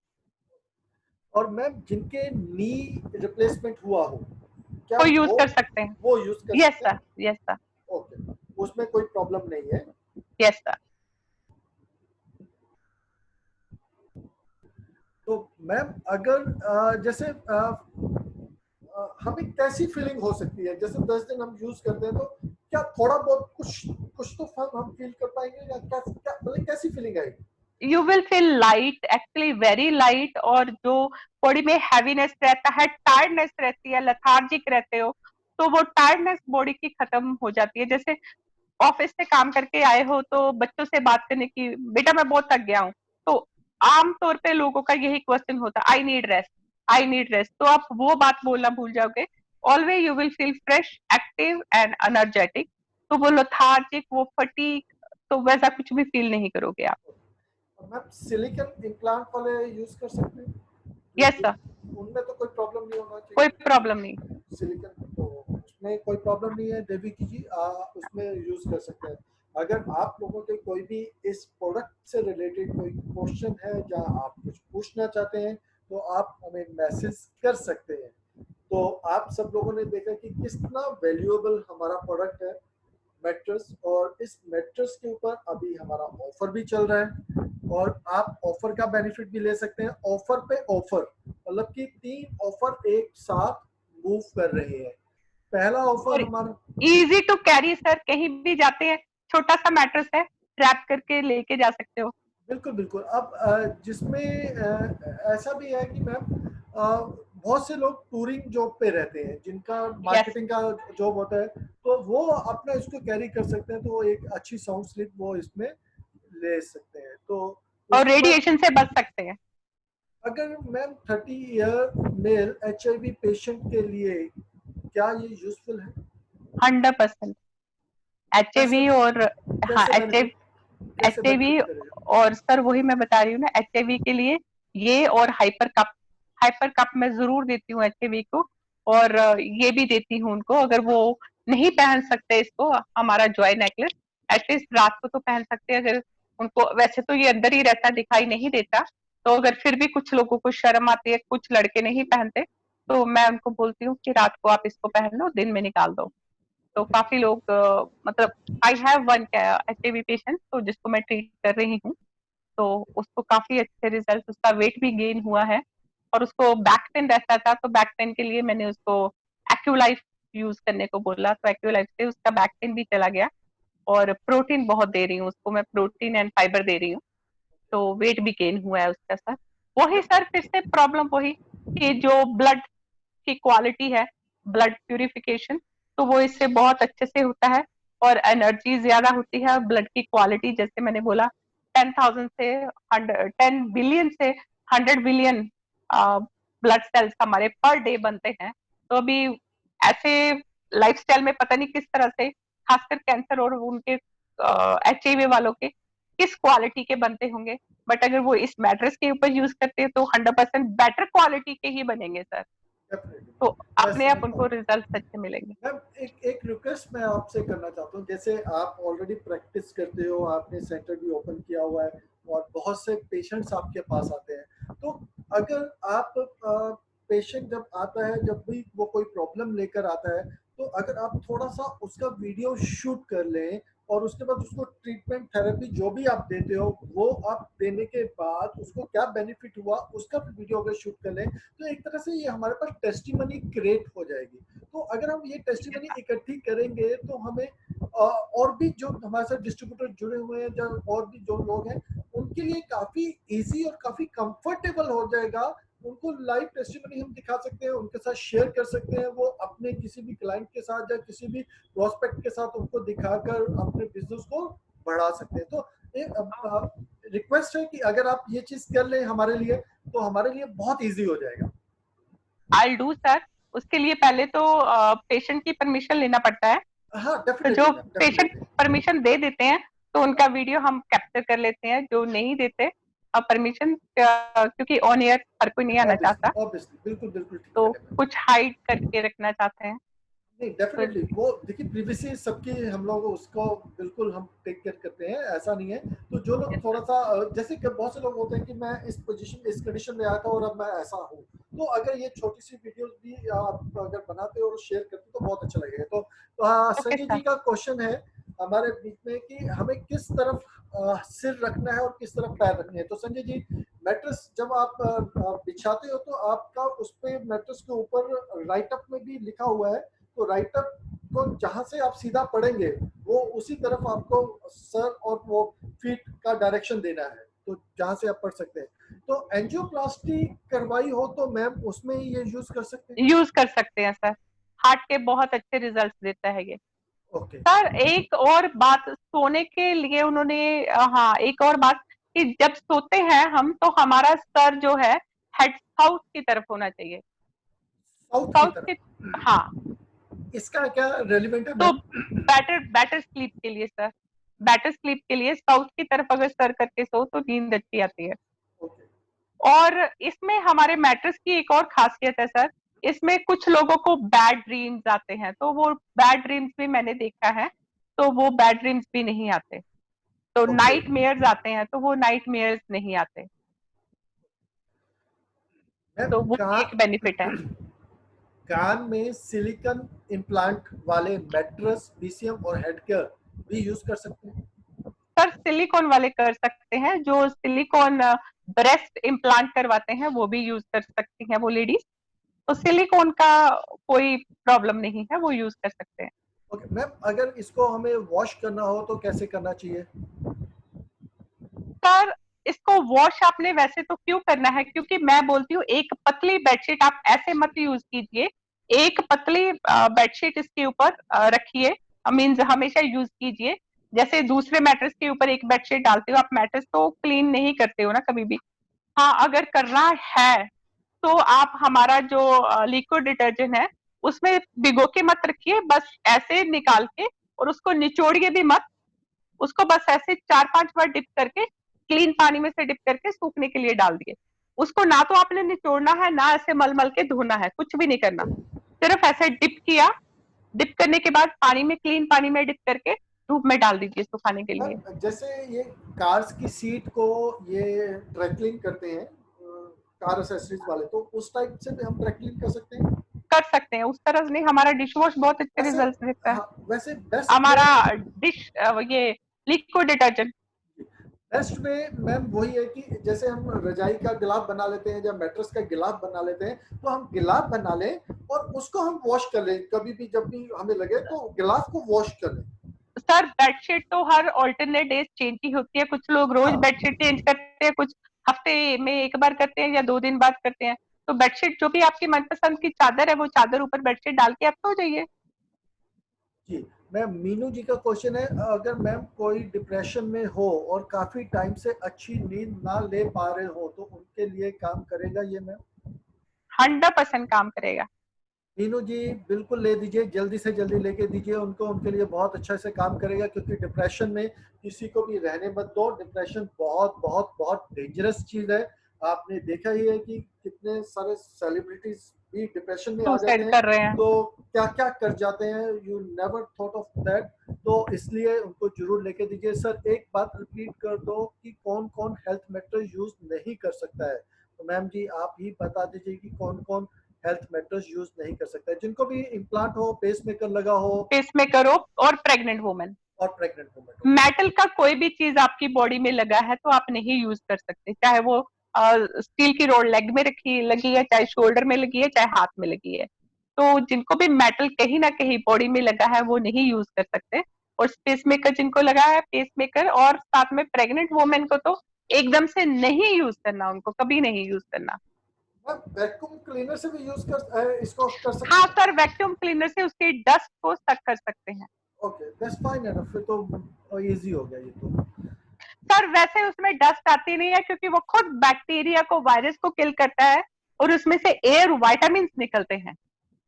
और मैम जिनके नी रिप्लेसमेंट हुआ हो, क्या कोई यूज कर सकते हैं। वो यूज कर यस सकते सर, हैं। यस सर, ओके, उसमें कोई प्रॉब्लम नहीं है। Yes sir. तो मैम अगर जैसे हमें कैसी फीलिंग हो सकती है, जैसे 10 दिन हम यूज करते हैं तो क्या थोड़ा बहुत कुछ कुछ तो फन हम फील कर पाएंगे, या क्या क्या मतलब कैसी फीलिंग आएगी। You will feel light, actually very light, और जो बॉडी में हैवीनेस रहता है, टायर्डनेस रहती है, लथार्जिक रहते हो, तो वो टायर्डनेस बॉडी की खत्म हो जाती है। जैसे ऑफिस से काम करके आए हो, तो बच्चों से बात करने की, बेटा मैं बहुत थक गया हूँ, तो आमतौर पे लोगों का यही क्वेश्चन होता है, I need rest, I need rest, तो आप वो बात बोलना भूल जाओगे। Always you will feel fresh, active and energetic. तो वो लथार्जिक, वो फटीक, तो वैसा कुछ भी फील नहीं करोगे आप। मैम सिलिकॉन इम्प्लांट वाले यूज कर सकते हैं, यस सर, उनमें तो कोई प्रॉब्लम नहीं होना कोई चाहिए। प्रॉब्लम नहीं। सिलिकॉन तो उसमें कोई प्रॉब्लम नहीं है, देवी जी उसमें यूज कर सकते हैं। अगर आप लोगों के कोई भी इस प्रोडक्ट से रिलेटेड कोई क्वेश्चन है या आप कुछ पूछना चाहते हैं तो आप हमें मैसेज कर सकते हैं। तो आप सब लोगों ने देखा कि कितना वैल्यूएबल हमारा प्रोडक्ट है मैट्रेस, और इस मैट्रेस के ऊपर अभी हमारा ऑफर भी चल रहा है, और आप ऑफर का बेनिफिट भी ले सकते हैं। ऑफर पे ऑफर, मतलब कि 3 ऑफर एक साथ मूव कर रहे हैं। पहला ऑफर और हमारा इजी टू कैरी सर, कहीं भी जाते हैं, छोटा सा मैट्रेस है, रैप करके लेके जा सकते हो। बिल्कुल बिल्कुल। अब जिसमें ऐसा भी है कि मैम बहुत से लोग टूरिंग जॉब पे रहते हैं जिनका यस, मार्केटिंग का जॉब होता है, तो वो अपना इसको कैरी कर सकते हैं, तो वो एक अच्छी साउंड स्लिप वो इसमें ले सकते हैं। तो और उसके बाद रेडिएशन से बच सकते हैं। अगर ma'am 30 year male HIV patient के लिए क्या ये यूजफुल है। 100%। एच ए कैसे वी और, हाँ कैसे एच ए, बेनिफिट एच कैसे ए वी, बेनिफिट करेगा। और सर वही मैं बता रही हूँ ना, एच ए वी के लिए ये, और हाइपर कप, हाइपर कप मैं जरूर देती हूँ एच ए वी को, और ये भी देती हूँ उनको, अगर वो नहीं पहन सकते इसको, हमारा जॉय नेकलेस, एटलीस्ट रात को तो पहन सकते हैं। अगर उनको, वैसे तो ये अंदर ही रहता, दिखाई नहीं देता, तो अगर फिर भी कुछ लोगों को शर्म आती है, कुछ लड़के नहीं पहनते, तो मैं उनको बोलती हूँ कि रात को आप इसको पहन लो, दिन में निकाल दो। तो काफी लोग मतलब, I have one HIV patient, तो जिसको मैं ट्रीट कर रही हूँ, तो उसको काफी अच्छे रिजल्ट, उसका वेट भी गेन हुआ है, और उसको बैक पेन रहता था, तो बैक पेन के लिए मैंने उसको एक्यूलाइफ यूज करने को बोला, तो एक्यूलाइफ से उसका बैक पेन भी चला गया। और प्रोटीन बहुत दे रही हूँ उसको, मैं प्रोटीन एंड फाइबर दे रही हूँ, तो वेट भी गेन हुआ है उसका सर। वही सर, फिर से प्रॉब्लम वही कि जो ब्लड की क्वालिटी है, ब्लड प्यूरिफिकेशन, तो वो इससे बहुत अच्छे से होता है, और एनर्जी ज्यादा होती है। ब्लड की क्वालिटी जैसे मैंने बोला, 10,000 से 10 बिलियन से 100 बिलियन ब्लड सेल्स हमारे पर डे बनते हैं। तो अभी ऐसे लाइफस्टाइल में पता नहीं किस तरह से, खासकर कैंसर और उनके HIV वालों के किस क्वालिटी के बनते होंगे। बट अगर वो इस मैट्रेस के ऊपर यूज करते हैं तो 100% बेटर क्वालिटी के ही बनेंगे सर। डेफिनेटली। तो मैं अपने आप समझता उनको हूँ रिजल्ट अच्छे मिलेंगे। मैम। एक एक रिक्वेस्ट मैं आपसे करना चाहता हूँ, जैसे आप ऑलरेडी प्रैक्टिस करते हो, आपने सेंटर भी ओपन किया हुआ है और बहुत से पेशेंट्स आपके पास आते हैं, तो अगर आप पेशेंट जब आता है, जब भी वो कोई प्रॉब्लम लेकर आता है, तो अगर आप थोड़ा सा उसका वीडियो शूट कर लें और उसके बाद उसको ट्रीटमेंट थेरेपी जो भी आप देते हो वो आप देने के बाद उसको क्या बेनिफिट हुआ उसका भी वीडियो अगर शूट कर लें, तो एक तरह से ये हमारे पास टेस्टिमनी क्रिएट हो जाएगी। तो अगर हम ये टेस्टिमनी इकट्ठी करेंगे तो हमें और भी जो हमारे साथ डिस्ट्रीब्यूटर जुड़े हुए हैं, जो और भी जो लोग हैं, उनके लिए काफी इजी और काफी कंफर्टेबल हो जाएगा। उनको लाइव टेस्टिमनी हम दिखा सकते हैं, उनके साथ शेयर कर सकते हैं, वो अपने किसी भी क्लाइंट के साथ या किसी भी प्रोस्पेक्ट के साथ उनको दिखाकर अपने बिजनेस को बढ़ा सकते हैं। तो रिक्वेस्ट है कि अगर आप ये चीज कर लें हमारे लिए, तो हमारे लिए बहुत इजी हो जाएगा। I do sir. उसके लिए पहले तो पेशेंट की परमिशन लेना पड़ता है। हाँ तो डेफिनेटली जो मैम, पेशेंट डेफिनेटली। परमिशन दे देते हैं तो उनका वीडियो हम कैप्चर कर लेते हैं। जो नहीं देते परमिशन, क्योंकि ऑन एयर हर कोई नहीं आना चाहता, ऑब्वियसली ऑब्वियसली, बिल्कुल बिल्कुल ठीक तो कह रहे हैं। कुछ हाइड करके रखना चाहते हैं। नहीं तो डेफिनेटली, वो देखिए प्रिवेसी सबकी, हम लोग उसको बिल्कुल हम टेक केयर करते हैं, ऐसा नहीं है। तो जो लोग थोड़ा सा जैसे कि बहुत से लोग होते हैं कि मैं इस पोजीशन इस कंडीशन में आया था और अब मैं ऐसा हूँ, तो अगर ये छोटी सी वीडियोस भी आप अगर बनाते हो और शेयर करते हो तो बहुत अच्छा लगेगा। तो ओके संजय सर। जी का क्वेश्चन है हमारे बीच में कि हमें किस तरफ सिर रखना है और किस तरफ पैर रखने हैं। तो संजय जी, मैट्रेस जब आप बिछाते हो तो आपका उस पे मैट्रेस के ऊपर राइट अप में भी लिखा हुआ है, तो राइट अप को जहां से आप सीधा पढ़ेंगे वो उसी तरफ आपको सर और वो फीट का डायरेक्शन देना है, तो जहां से आप पढ़ सकते हैं। तो एंजियोप्लास्टी करवाई हो तो मैम उसमें ये यूज कर सकते हैं। यूज कर सकते हैं सर। हार्ट के बहुत अच्छे रिजल्ट देता है ये। ओके। सर एक और बात सोने के लिए उन्होंने, हाँ एक और बात, कि जब सोते हैं हम तो हमारा सर जो है हेड साउथ की तरफ होना चाहिए। साउथ की साउथ के, हाँ। तरफ, इसका क्या रेलिवेंट है तो मैम? बेटर बेटर स्लीप के लिए सर, बेटर स्लीप के लिए साउथ की तरफ अगर सर करके सो तो नींद अच्छी आती है। ओके। और इसमें हमारे मैट्रेस की एक और खासियत है सर, इसमें कुछ लोगों को बैड ड्रीम्स आते हैं, तो वो बैड ड्रीम्स भी मैंने देखा है, तो वो बैड ड्रीम्स भी नहीं आते। तो ओके नाइट मेयर्स आते हैं तो वो नाइट मेयर्स नहीं आते। मैम, तो वो भी एक बेनिफिट है। कान में सिलिकॉन इम्प्लांट वाले मैट्रेस, बीसीएम और हेड केयर भी यूज कर सकते हैं। सर सिलिकॉन वाले कर सकते हैं, जो सिलिकॉन ब्रेस्ट इम्प्लांट करवाते हैं वो भी यूज कर सकती हैं वो लेडीज। तो सिलिकॉन का कोई प्रॉब्लम नहीं है, वो यूज कर सकते हैं। ओके मैम, अगर इसको हमें वॉश करना हो तो कैसे करना चाहिए? सर इसको वॉश आपने वैसे तो क्यों करना है, क्योंकि मैं बोलती हूँ एक पतली बेडशीट आप ऐसे मत यूज कीजिए। एक पतली बेडशीट इसके ऊपर रखिए, मीन्स हमेशा यूज कीजिए। जैसे दूसरे मैट्रेस के ऊपर एक बेडशीट डालते हो आप, मैट्रेस तो क्लीन नहीं करते हो ना कभी भी। हाँ अगर करना है तो आप हमारा जो लिक्विड डिटर्जेंट है उसमें भिगो के मत रखिए, बस ऐसे निकाल के, और उसको निचोड़िए भी मत। उसको बस ऐसे 4-5 बार डिप करके, क्लीन पानी में से डिप करके सूखने के लिए डाल दिए। उसको ना तो आपने निचोड़ना है ना ऐसे मल मल के धोना है, कुछ भी नहीं करना। सिर्फ ऐसे डिप किया, डिप करने के बाद पानी में, क्लीन पानी में डिप करके धूप में डाल दीजिए सुखाने के लिए। मैम जैसे ये कार्स की सीट को ये ट्रैकलिंग करते हैं कार एसेसरीज वाले, तो उस टाइप से भी हम ट्रैकलिंग कर सकते हैं। कर सकते हैं उस तरह से। नहीं, हमारा डिश वॉश बहुत अच्छे वैसे, रिजल्ट देता है। हाँ वैसे बेस्ट वे, हमारा डिश ये liquid detergent. Best way ma'am वही है कि जैसे हम रजाई का गिलाफ बना लेते हैं या मैट्रेस का गिलाफ बना लेते हैं, तो हम गिलाफ बना लें और उसको हम वॉश कर लें, कभी भी जब भी हमें लगे तो गिलाफ को वॉश कर लें। सर बेडशीट तो हर ऑल्टरनेट डेज चेंज ही होती है, कुछ लोग रोज हाँ बेडशीट चेंज करते हैं, कुछ हफ्ते में एक बार करते हैं या 2 दिन बाद करते हैं। तो बेडशीट जो भी आपकी मनपसंद की चादर है वो चादर ऊपर बेडशीट डाल के आप सो जाइए। जी। मैम मीनू जी का क्वेश्चन है, अगर मैम कोई डिप्रेशन में हो और काफी टाइम से अच्छी नींद ना ले पा रहे हो तो उनके लिए काम करेगा ये मैम? 100% काम करेगा। मीनू जी बिल्कुल ले दीजिए, जल्दी से जल्दी लेके दीजिए उनको, उनके लिए बहुत अच्छा से काम करेगा, क्योंकि डिप्रेशन में किसी को भी रहने मत दो। डिप्रेशन बहुत बहुत बहुत डेंजरस चीज है। आपने देखा ही है कि कितने सारे सेलिब्रिटीज भी डिप्रेशन में आ जाते सुसाइड हैं, कर रहे हैं। तो क्या क्या कर जाते हैं, you never thought of that. तो इसलिए उनको जरूर लेके दीजिए। सर एक बात रिपीट कर दो कि कौन कौन हेल्थ मेट्रोज यूज नहीं कर सकता है, तो मैम जी आप ही बता दीजिए कि कौन कौन हेल्थ मेट्रोज यूज नहीं कर सकता है, जिनको भी इम्प्लांट हो, पेस मेकर लगा हो पेसमेकर हो और प्रेग्नेंट वुमेन। और प्रेग्नेंट वुमेन हो। मेटल का कोई भी चीज आपकी बॉडी में लगा है तो आप नहीं यूज कर सकते, चाहे वो स्टील की रोड लेग में रखी लगी है, चाहे शोल्डर में लगी है, चाहे हाथ में लगी है। तो जिनको भी मेटल कहीं ना कहीं बॉडी में लगा है वो नहीं यूज कर सकते। और पेसमेकर जिनको लगा है, पेसमेकर और साथ में प्रेग्नेंट वुमेन को तो एकदम से नहीं यूज करना, उनको कभी नहीं यूज करना। मैम वैक्यूम क्लीनर से भी यूज कर इसको कर सकते हाँ हैं? सर, वैक्यूम क्लीनर से उसकी डस्ट को सक कर सकते हैं। ओके दैट्स फाइन है, फिर तो इजी हो गया ये तो। सर वैसे उसमें डस्ट आती नहीं है क्योंकि वो खुद बैक्टीरिया को, वायरस को किल करता है और उसमें से एयर वाइटामिन निकलते हैं।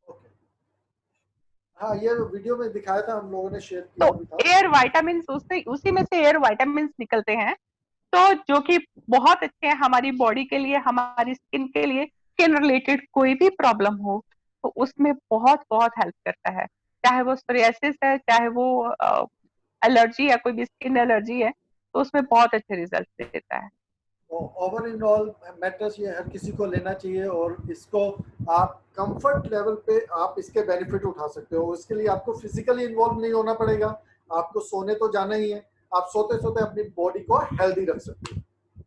ओके हाँ, ये वीडियो में दिखाया था, हम लोगों ने शेयर तो किया भी था। एयर वाइटामिन उसी में से एयर वाइटामिन निकलते हैं, तो जो कि बहुत अच्छे हैं हमारी बॉडी के लिए, हमारी स्किन के लिए। स्किन रिलेटेड कोई भी प्रॉब्लम हो तो उसमें बहुत बहुत हेल्प करता है, चाहे वो सोरियासिस है, चाहे वो एलर्जी है, कोई भी स्किन एलर्जी है, तो उसमें बहुत अच्छे रिजल्ट देता है। ओवर इन ऑल मैटर्स ये हर किसी को लेना चाहिए, और इसको आप कंफर्ट लेवल पे आप इसके बेनिफिट उठा सकते हो। इसके लिए आपको फिजिकली इन्वॉल्व नहीं होना पड़ेगा, आपको सोने तो जाना ही है, आप सोते सोते अपनी बॉडी को हेल्दी रख सकते हो।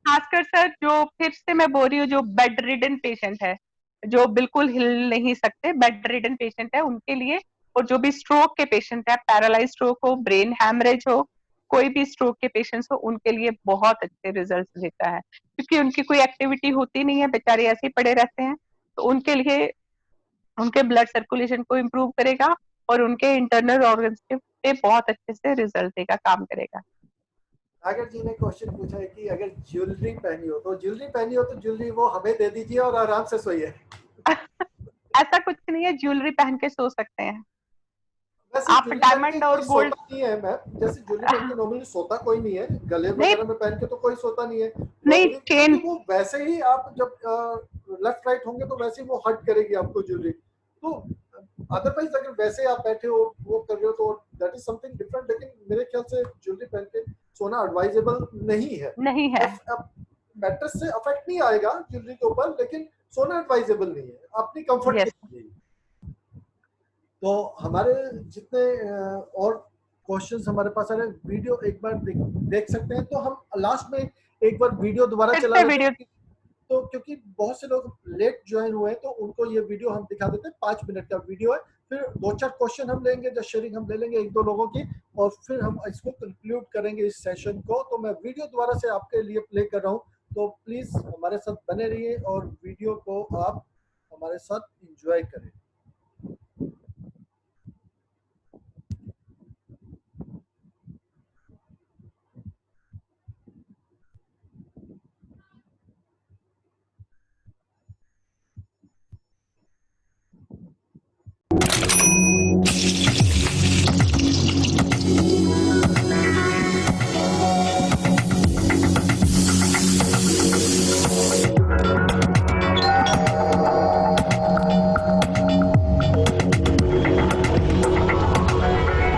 खासकर सर जो, फिर से मैं बोल रही हूँ, जो बेड रिडन पेशेंट है, जो बिल्कुल हिल नहीं सकते, बेड रिडन पेशेंट है उनके लिए, और जो भी स्ट्रोक के पेशेंट है, पैरालाइज स्ट्रोक हो, ब्रेन हैमरेज हो, कोई भी स्ट्रोक के पेशेंट्स हो, उनके लिए बहुत अच्छे रिजल्ट देता है, क्योंकि उनकी कोई एक्टिविटी होती नहीं है, बेचारे ऐसे ही पड़े रहते हैं। तो उनके लिए उनके ब्लड सर्कुलेशन को इम्प्रूव करेगा और उनके इंटरनल ऑर्गन्स पे बहुत अच्छे से रिजल्ट देगा, काम करेगा। सागर जी ने क्वेश्चन पूछा है कि अगर ज्वेलरी पहनी हो तो ज्वेलरी वो हमें दे दीजिए और आराम से सोइए। ऐसा कुछ नहीं है, ज्वेलरी पहन के सो सकते हैं वैसे आप, ज्वेलरी पहन के डायमंड कोई और गोल्ड। सोता नहीं है मैम, जैसे ज्वेलरी पहन के नॉर्मली सोता कोई नहीं है, गले नहीं वगैरह में पहन के तो कोई सोता नहीं है नहीं, नॉर्मली, चेन। क्योंकि वो वैसे ही आप जब लेफ्ट राइट होंगे तो वैसे ही वो हट करेगी आपको ज्वेलरी। तो अदरवाइज अगर वैसे आप बैठे हो वो कर रहे हो तो दैट इज समथिंग डिफरेंट, लेकिन मेरे ख्याल से ज्वेलरी पहन के सोना एडवाइजेबल नहीं है। नहीं है। मैट्रेस से अफेक्ट नहीं आएगा ज्वेलरी के ऊपर, लेकिन सोना एडवाइजेबल नहीं है, अपनी कंफर्ट यस। के लिए। तो हमारे जितने और क्वेश्चंस हमारे पास आ रहे हैं, वीडियो एक बार देख सकते हैं, तो हम लास्ट में एक बार वीडियो दोबारा फिर चला से लेते वीडियो। हैं। तो क्योंकि बहुत से लोग लेट ज्वाइन हुए हैं तो उनको ये वीडियो हम दिखा देते हैं, 5 मिनट का वीडियो है, फिर 2-4 क्वेश्चन हम लेंगे, जस्ट शेयरिंग हम ले लेंगे 1-2 लोगों की, और फिर हम इसको कंक्लूड करेंगे इस सेशन को। तो मैं वीडियो दोबारा से आपके लिए प्ले कर रहा हूँ, तो प्लीज हमारे साथ बने रहिए और वीडियो को आप हमारे साथ इंजॉय करें।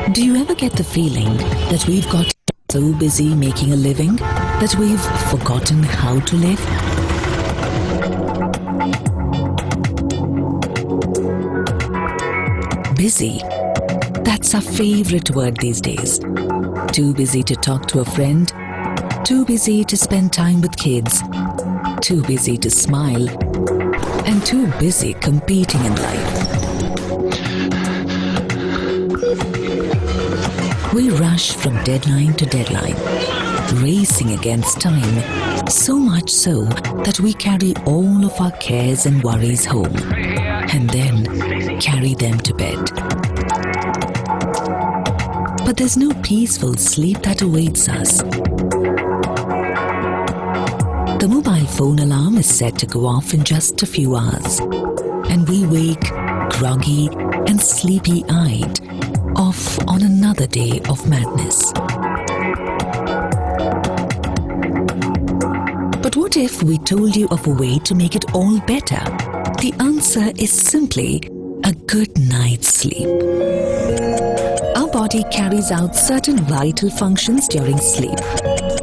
Do you ever get the feeling that we've got so busy making a living that we've forgotten how to live? Busy. That's our favorite word these days. Too busy to talk to a friend. Too busy to spend time with kids. Too busy to smile. And too busy competing in life. We run rush from deadline to deadline, racing against time, so much so that we carry all of our cares and worries home and then carry them to bed. But there's no peaceful sleep that awaits us. The mobile phone alarm is set to go off in just a few hours, and we wake groggy and sleepy-eyed, off on another day of madness. But what if we told you of a way to make it all better? The answer is simply a good night's sleep. Our body carries out certain vital functions during sleep.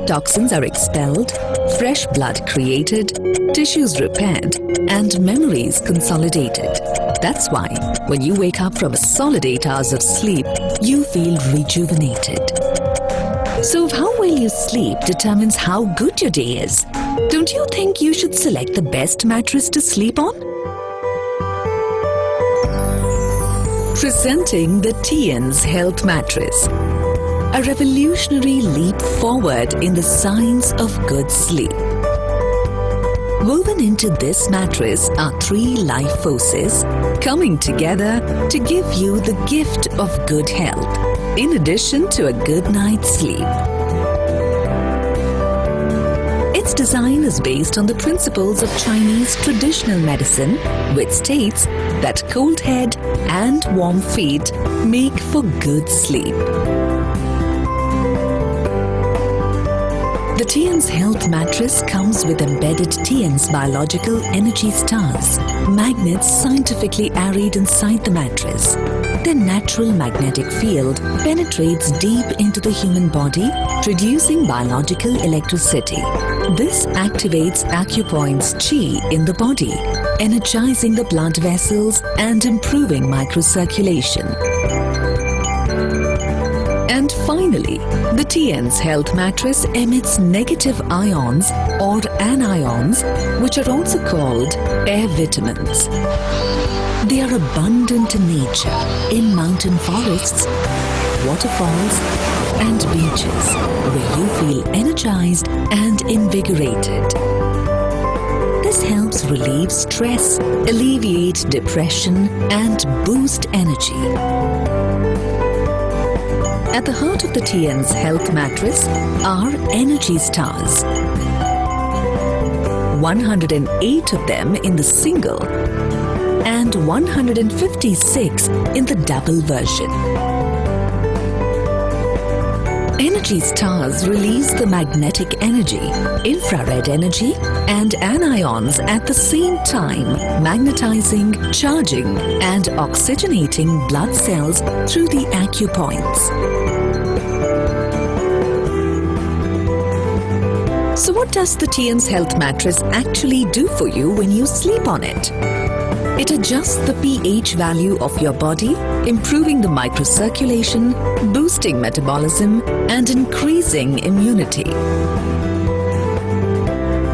Toxins are expelled, fresh blood created, tissues repaired, and memories consolidated. That's why when you wake up from a solid 8 hours of sleep, you feel rejuvenated. So how well you sleep determines how good your day is. Don't you think you should select the best mattress to sleep on? Presenting the TNS Health Mattress, a revolutionary leap forward in the science of good sleep. Woven into this mattress are 3 life forces coming together to give you the gift of good health, in addition to a good night's sleep. Its design is based on the principles of Chinese traditional medicine, which states that cold head and warm feet make for good sleep. The TNS Health Mattress comes with embedded TNS biological energy stars, magnets scientifically arrayed inside the mattress. Their natural magnetic field penetrates deep into the human body, producing biological electricity. This activates acupoints chi in the body, energizing the blood vessels and improving microcirculation. And finally, the TNS Health Mattress emits negative ions or anions, which are also called air vitamins. They are abundant in nature, in mountain forests, waterfalls, and beaches, where you feel energized and invigorated. This helps relieve stress, alleviate depression, and boost energy. At the heart of the TNS Health Mattress are energy stars. 108 of them in the single and 156 in the double version. Energy stars release the magnetic energy, infrared energy, and anions at the same time, magnetizing, charging, and oxygenating blood cells through the acupoints. So what does the TNS Health Mattress actually do for you when you sleep on it? It adjusts the pH value of your body, improving the microcirculation, boosting metabolism, and increasing immunity.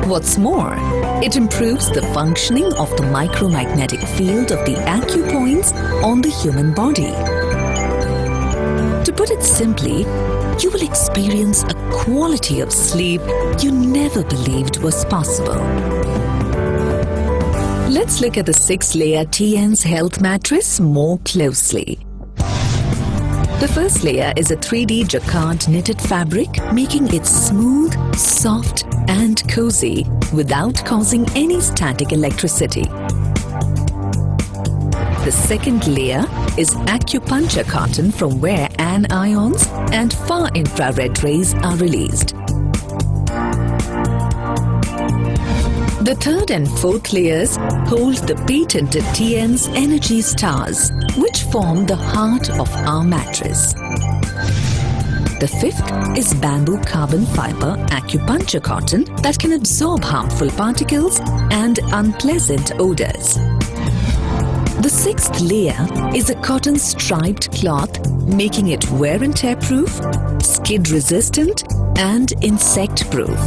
What's more, it improves the functioning of the micromagnetic field of the acupoints on the human body. To put it simply, you will experience a quality of sleep you never believed was possible. Let's look at the 6-layer TNS Health Mattress more closely. The first layer is a 3D jacquard knitted fabric, making it smooth, soft, and cozy without causing any static electricity. The second layer is acupuncture cotton, from where anions and far infrared rays are released. The third and fourth layers hold the patented TNS energy stars, which form the heart of our mattress. The fifth is bamboo carbon fiber acupuncture cotton that can absorb harmful particles and unpleasant odors. The sixth layer is a cotton striped cloth, making it wear and tear proof, skid resistant, and insect proof.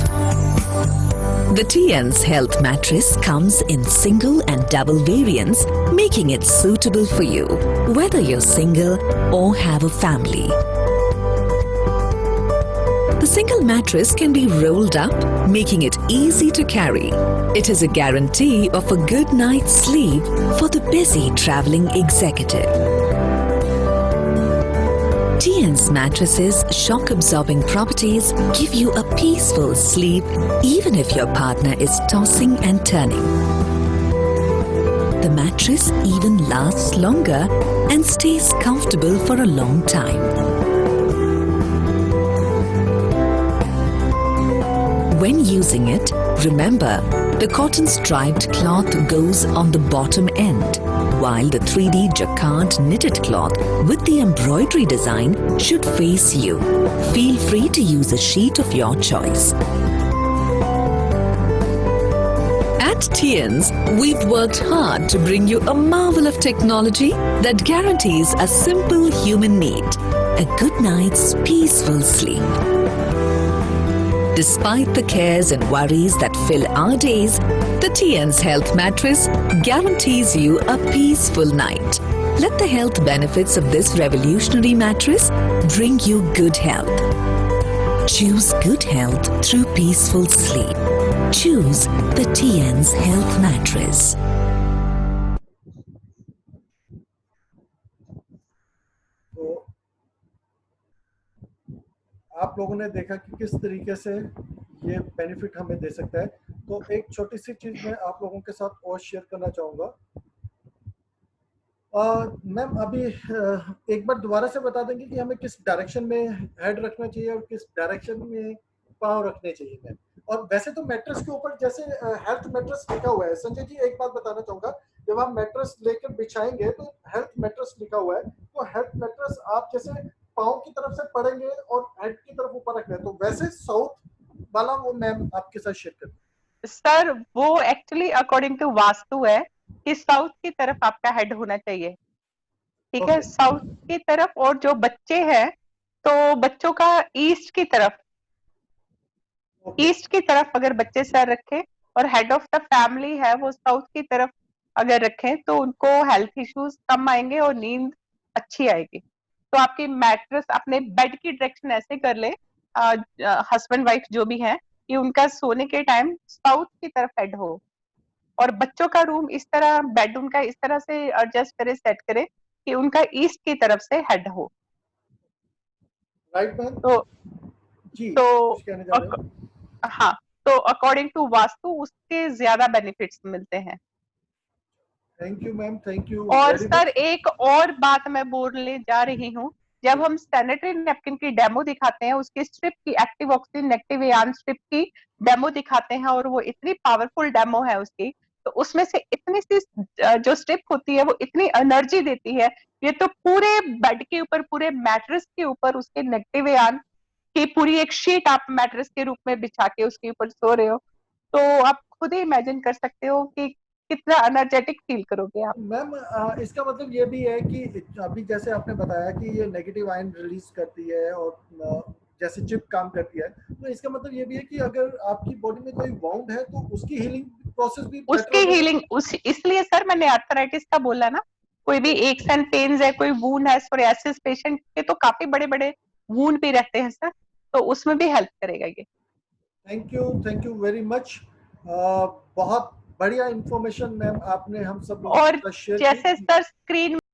The TNS Health Mattress comes in single and double variants, making it suitable for you, whether you're single or have a family. The single mattress can be rolled up, making it easy to carry. It is a guarantee of a good night's sleep for the busy traveling executive. TN's mattresses' shock-absorbing properties give you a peaceful sleep even if your partner is tossing and turning. The mattress even lasts longer and stays comfortable for a long time. When using it, remember, the cotton striped cloth goes on the bottom end, while the 3D jacquard knitted cloth with the embroidery design should face you. Feel free to use a sheet of your choice. At TN's, we've worked hard to bring you a marvel of technology that guarantees a simple human need, a good night's peaceful sleep. Despite the cares and worries that fill our days, the TN's Health Mattress guarantees you a peaceful night. Let the health benefits of this revolutionary mattress bring you good health. Choose good health through peaceful sleep. Choose the TN's Health Mattress. तो आप लोगों ने देखा कि किस तरीके से ये बेनिफिट हमें दे सकता है। तो एक छोटी सी चीज मैं आप लोगों के साथ और शेयर करना चाहूँगा। मैम अभी एक बार दोबारा से बता देंगे कि हमें किस डायरेक्शन में हेड रखना चाहिए और किस डायरेक्शन में पाँव रखने चाहिए मैम। और वैसे तो मैट्रेस के ऊपर जैसे हेल्थ मैट्रेस लिखा हुआ है, संजय जी एक बात बताना चाहूँगा, जब हम मैट्रेस लेकर बिछाएंगे तो हेल्थ मैट्रेस लिखा हुआ है, तो हेल्थ मैट्रेस आप जैसे पाँव की तरफ से पड़ेंगे और हेड की तरफ ऊपर रखना है, तो वैसे साउथ वाला वो मैम आपके साथ शेयर करते हैं। सर वो एक्चुअली अकॉर्डिंग टू वास्तु है कि साउथ की तरफ आपका हेड होना चाहिए, ठीक है, साउथ की तरफ। और जो बच्चे हैं तो बच्चों का ईस्ट की तरफ, ईस्ट की तरफ अगर बच्चे सर रखें और हेड ऑफ द फैमिली है वो साउथ की तरफ अगर रखें तो उनको हेल्थ इश्यूज कम आएंगे और नींद अच्छी आएगी। तो आपकी मैट्रेस अपने बेड की डायरेक्शन ऐसे कर ले, हस्बैंड वाइफ जो भी है, कि उनका सोने के टाइम साउथ की तरफ हेड हो और बच्चों का रूम इस तरह, बेड उनका इस तरह से एडजस्ट करे, सेट करे कि उनका ईस्ट की तरफ से हेड हो। Right ma'am. तो जी तो कहने जा रहे हैं। हाँ, तो अकॉर्डिंग टू वास्तु उसके ज्यादा बेनिफिट्स मिलते हैं। Thank you ma'am, thank you. और सर एक और बात मैं बोलने जा रही हूँ, जब हम सैनिटरी नैपकिन की डेमो दिखाते हैं, उसकी स्ट्रिप की active oxygen negative ion strip की डेमो दिखाते हैं और वो इतनी पावरफुल डेमो है उसकी, तो उसमें से इतनी सी जो स्ट्रिप होती है वो इतनी एनर्जी देती है, ये तो पूरे बेड के ऊपर, पूरे मैट्रेस के ऊपर उसके नेगेटिव आयन की पूरी एक शीट आप मैट्रेस के रूप में बिछा के उसके ऊपर सो रहे हो, तो आप खुद ही इमेजिन कर सकते हो कि कितना एनर्जेटिक फील करोगे आप। मैम इसका मतलब ये भी है कि अभी जैसे आपने बताया कि ये नेगेटिव आयन रिलीज करती है और जैसे चिप काम करती है, तो इसका मतलब ये भी है कि अगर आपकी बॉडी में कोई वाउंड है तो उसकी हीलिंग प्रोसेस भी उसकी हीलिंग इसलिए सर मैंने आर्थराइटिस का बोला ना, कोई भी एक्स एंड पेन्स है, कोई वूंड है, सोरियासिस पेशेंट के तो काफी बड़े बड़े वूंड भी रहते हैं सर, तो उसमें भी हेल्प करेगा ये। Thank you very much. बहुत बढ़िया इंफॉर्मेशन मैम आपने हम सब लोगों और के साथ शेयर की। जैसे सर स्क्रीन